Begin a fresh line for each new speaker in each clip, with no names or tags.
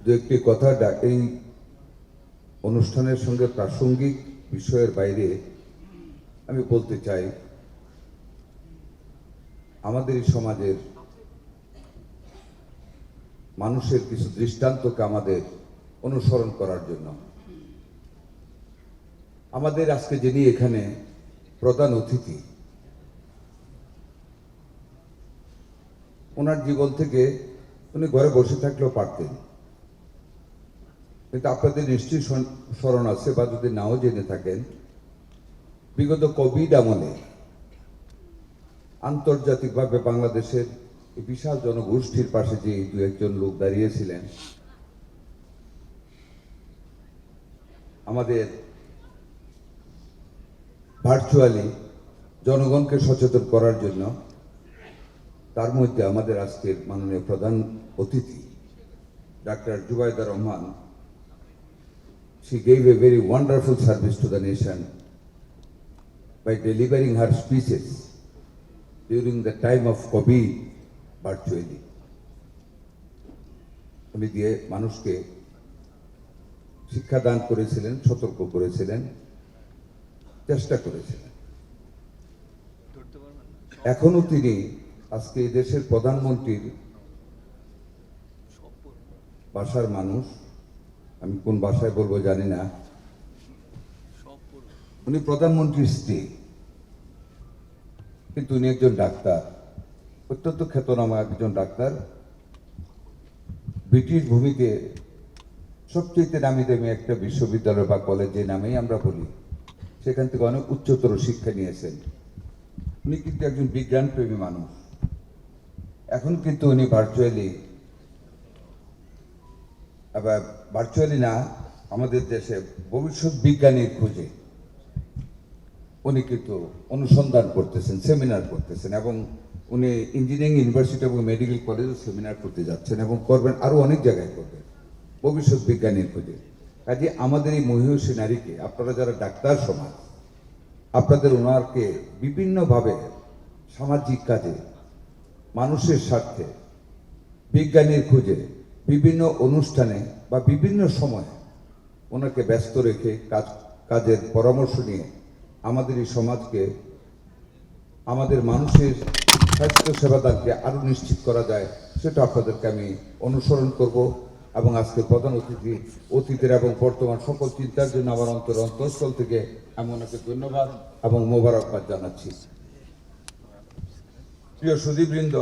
দু একটি কথা এই অনুষ্ঠানের সঙ্গে প্রাসঙ্গিক বিষয়ের বাইরে আমি বলতে চাই, আমাদের এই সমাজের মানুষের কিছু দৃষ্টান্তকে আমাদের অনুসরণ করার জন্য। আমাদের আজকে যিনি এখানে প্রধান অতিথি, ওনার জীবন থেকে উনি ঘরে বসে থাকলেও পারতেন, কিন্তু আপনাদের নিশ্চয়ই স্মরণ আছে বা যদি নাও জেনে থাকেন, বিগত কোভিড আমলে আন্তর্জাতিকভাবে বাংলাদেশের বিশাল জনগোষ্ঠীর পাশে যে দু একজন লোক দাঁড়িয়েছিলেন, আমাদের ভার্চুয়ালি জনগণকে সচেতন করার জন্য, তার মধ্যে আমাদের আজকের মাননীয় প্রধান অতিথি doctor Zubaida Rahman, she gave a very wonderful service to the nation by delivering her speeches during the time of COVID virtually. উনি দিয়ে মানুষকে শিক্ষাদান করেছিলেন, সতর্ক করেছিলেন, চেষ্টা করেছিলেন। এখনো তিনি আজকে এই দেশের প্রধানমন্ত্রীর বাসার মানুষ, আমি কোন ভাষায় বলবো জানি না, উনি প্রধানমন্ত্রীর স্ত্রী, কিন্তু উনি একজন ডাক্তার, অত্যন্ত খ্যাতনামা একজন ডাক্তার। ব্রিটিশ ভূমিতে সবচেয়ে নামি দামি একটা বিশ্ববিদ্যালয় বা কলেজ যে নামেই আমরা বলি, সেখান থেকে অনেক উচ্চতর শিক্ষা নিয়েছেন। উনি কিন্তু একজন বিজ্ঞানপ্রেমী মানুষ। এখন কিন্তু উনি ভার্চুয়ালি না, আমাদের দেশে ভবিষ্যৎ বিজ্ঞানীর খোঁজে উনি কিন্তু অনুসন্ধান করতেছেন, সেমিনার করতেছেন, এবং উনি ইঞ্জিনিয়ারিং ইউনিভার্সিটি এবং মেডিকেল কলেজে সেমিনার করতে যাচ্ছেন এবং করবেন, আরো অনেক জায়গায় করবেন ভবিষ্যৎ বিজ্ঞানীর খোঁজে। কাজে আমাদের এই মহিষী নারীকে, আপনারা যারা ডাক্তার সমাজ, আপনাদের ওনারকে বিভিন্নভাবে সামাজিক কাজে, মানুষের স্বার্থে, বিজ্ঞানীর খোঁজে, বিভিন্ন অনুষ্ঠানে বা বিভিন্ন সময়ে ওনাকে ব্যস্ত রেখে কাজের পরামর্শ নিয়ে আমাদের এই সমাজকে, আমাদের মানুষের স্বাস্থ্য সেবাদানকে আরো নিশ্চিত করা যায়, সেটা আপনাদেরকে আমি অনুসরণ করব। এবং আজকে প্রধান অতিথির এবং বর্তমান সকল চিন্তার জন্য আমার অন্তঃস্থল থেকে আমি ওনাকে ধন্যবাদ এবং মোবারকবাদ জানাচ্ছি। প্রিয় সুধীবৃন্দ,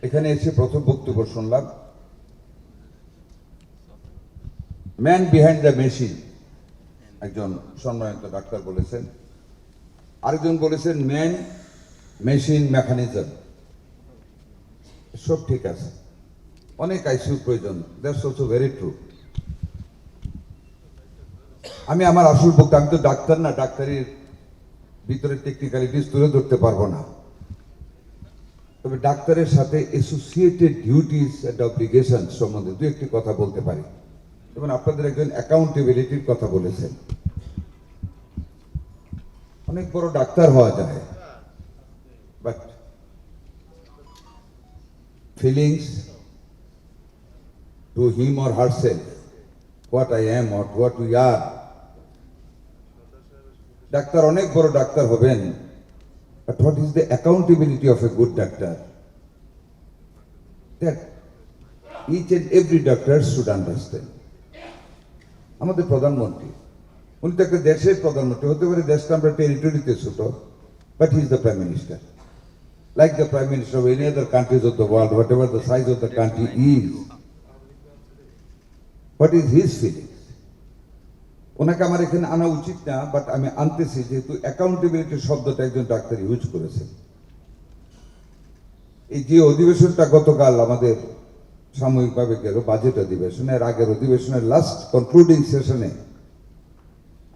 এখানে এসে প্রথম বক্তব্য শুনলাম, ম্যান বিহাইন্ড দ্য মেশিন, একজন সম্মানিত ডাক্তার বলেছেন। আরেকজন বলেছেন ম্যান মেশিন মেকানিজম। সব ঠিক আছে, অনেক আইসিইউ প্রয়োজন, দ্যাটস অলসো ভেরি ট্রু। আমি আমার আসল বক্তব্য, আমি তো ডাক্তার না, ডাক্তারির ভিতরে টেকনিক্যালিটিস তুলে ধরতে পারবো না, তবে ডাক্তারের সাথে অ্যাসোসিয়েটেড ডিউটিস এন্ড অব্লিগেশন সম্বন্ধে দু একটি কথা বলতে পারি। যেমন আপনাদের একজন অ্যাকাউন্টেবিলিটির কথা বলেছেন। অনেক বড় ডাক্তার হওয়া যায়, but feelings to him or herself, what I am or what we are. Doctor অনেক বড় ডাক্তার হবেন, but what is the accountability of a good doctor? That each and every doctor should understand. আমাদের প্রধানমন্ত্রী, উনি তো একটা দেশের প্রধানমন্ত্রী, হতে পারে দেশটা আমরা টেরিটরিতে ছোট, but he is the prime minister. Like the prime minister of any other countries of the world, whatever the size of the country is, what is his feelings? ওনাকে আমার এখানে আনা উচিত না, বাট আমি আনতেছি যেহেতু অ্যাকাউন্টেবিলিটি শব্দটা একজন ডাক্তার ইউজ করেছেন। এই যে অধিবেশনটা গতকাল আমাদের সাময়িকভাবে গেল, বাজেট অধিবেশনের আগের অধিবেশনের লাস্ট কনক্লুডিং সেশনে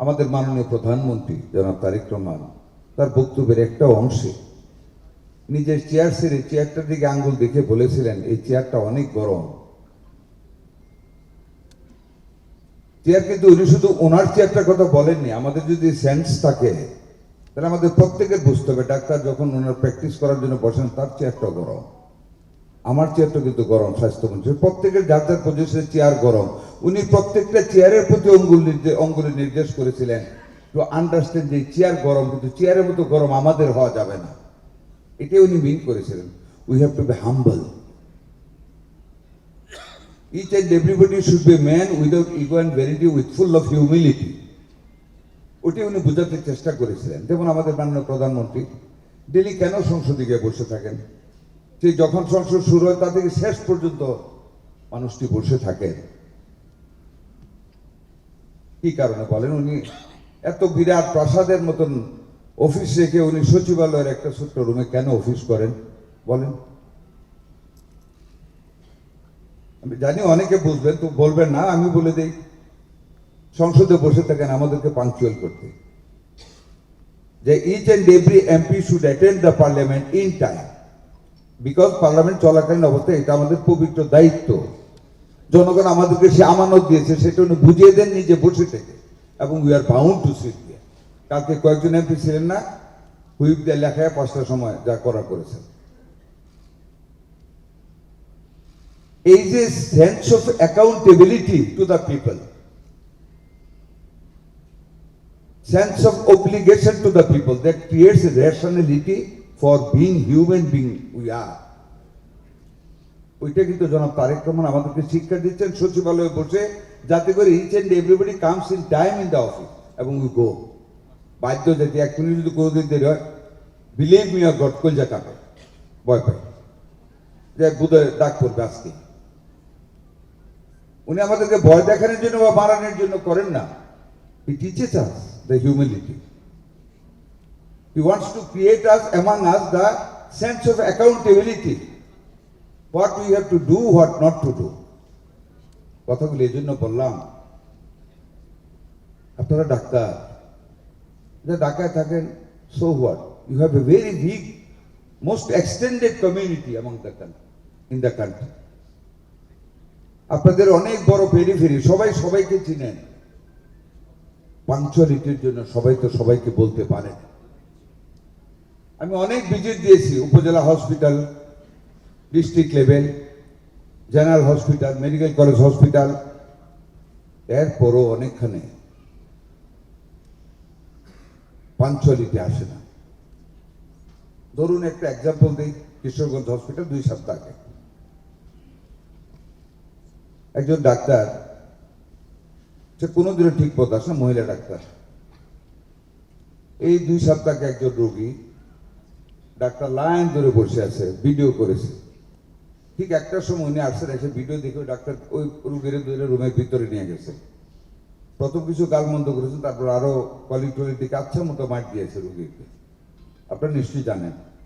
আমাদের মাননীয় প্রধানমন্ত্রী জনাব তারেক রহমান তার বক্তব্যের একটা অংশে নিজের চেয়ার ছেড়ে চেয়ারটার দিকে আঙ্গুল দেখে বলেছিলেন, এই চেয়ারটা অনেক গরম। চেয়ার কিন্তু উনি শুধু ওনার চেয়ারটার কথা বলেননি, আমাদের যদি সেন্স থাকে তাহলে আমাদের প্রত্যেকের বুঝতে হবে ডাক্তার যখন ওনার প্র্যাকটিস করার জন্য বসেন তার চেয়ারটা গরম। আমার চেয়ারটা কিন্তু গরম, স্বাস্থ্যমন্ত্রী প্রত্যেকের যার যার পজিশনের চেয়ার গরম। উনি প্রত্যেকটা চেয়ারের প্রতি অঙ্গুলি নির্দেশ করেছিলেন টু আন্ডারস্ট্যান্ড যে চেয়ার গরম, কিন্তু চেয়ারের মতো গরম আমাদের হওয়া যাবে না, এটাই উনি মিন করেছিলেন। We have to be humble. Each and everybody should be a man without ego and vanity, with full of humility. ওটি উনি বোঝাতে চেষ্টা করেছিলেন। যেমন আমাদের মাননীয় প্রধানমন্ত্রী ডেলি কেন সংসদে গিয়ে বসে থাকেন? সেই যখন সংসদ শুরু হয় তা থেকে শেষ পর্যন্ত মানুষটি বসে থাকেন। কি কারণে বলেন? উনি এত বিরাট প্রাসাদের মতন অফিস রেখে উনি সচিবালয়ের একটা ছোট্ট রুমে কেন অফিস করেন বলেন? আমি জানি অনেকে বুঝবেন, তো বলবেন না, আমি বলে দেই। সংসদে বসে থাকেন আমাদেরকে পাংচুয়াল করতে, যে each and every MP should attend the parliament in time, because parliament চলাকালীন অবস্থায় এটা আমাদের পবিত্র দায়িত্ব। জনগণ আমাদেরকে সে আমানত দিয়েছে, সেটা উনি বুঝিয়ে দেন নিজে বসে থেকে, এবং we are bound to sit দিয়ে। কালকে কয়েকজন এমপি ছিলেন না, হুইপ দিয়ে লেখায় 5টার সময় যা করা করেছেন। এই যে sense of accountability to the people, sense of obligation to the people, that creates a rationality for being human being we are. ওইটা কিন্তু জনাব তারেক রহমান আমাদেরকে শিক্ষা দিচ্ছেন সচিবালয়ে বসে, যাতে করে each and everybody comes in time in the office এবং উই গো। বাধ্য যেতে 1 মিনিট যদি কোনোদিন দেরি হয়, বিলিভ মি আর গড, কলজা কাঁপে, ভয় পাই যে বোধহয় ডাক করবে আজকে। উনি আমাদেরকে ভয় দেখানোর জন্য বা মারানোর জন্য করেন না। He teaches us the humility. He wants to create us among us the sense of accountability. What we have to do, what not to do. কথাগুলো এই জন্য বললাম, আপনারা ডাক্তার, যে ঢাকায় থাকেন, so what? You have a very big, most extended community among the country, in the country. আপনাদের অনেক বড় পেরিফেরি, সবাই সবাইকে চিনেন। পাংচুয়ালিটির জন্য সবাই তো সবাইকে বলতে পারে। আমি অনেক ভিজিট দিয়েছি, উপজেলা hospital, district level, general hospital, medical college hospital, এরপরও অনেকখানে পাংচুয়ালিটি আসে না। ধরুন একটা এক্সাম্পল দিই, কিশোরগঞ্জ হসপিটাল 2 সপ্তাহ আগে একজন ডাক্তার, সে কোনোদিনও ঠিক পথ আসে না, মহিলা ডাক্তার। এই 2 সপ্তাহ আগে একজন রোগী, ডাক্তার লাইন ধরে বসে আছে, ভিডিও করেছে। ঠিক 1টার সময় উনি আসছেন, এসে ভিডিও দেখে ডাক্তার ওই রোগীর ধরে রুমের ভিতরে নিয়ে গেছে। প্রথম কিছু গালমন্দ করেছেন, তারপর আরো কলিগ টলিগ দিকে আচ্ছা মতো মার দিয়েছে রোগীকে। আপনারা নিশ্চয়ই জানেন।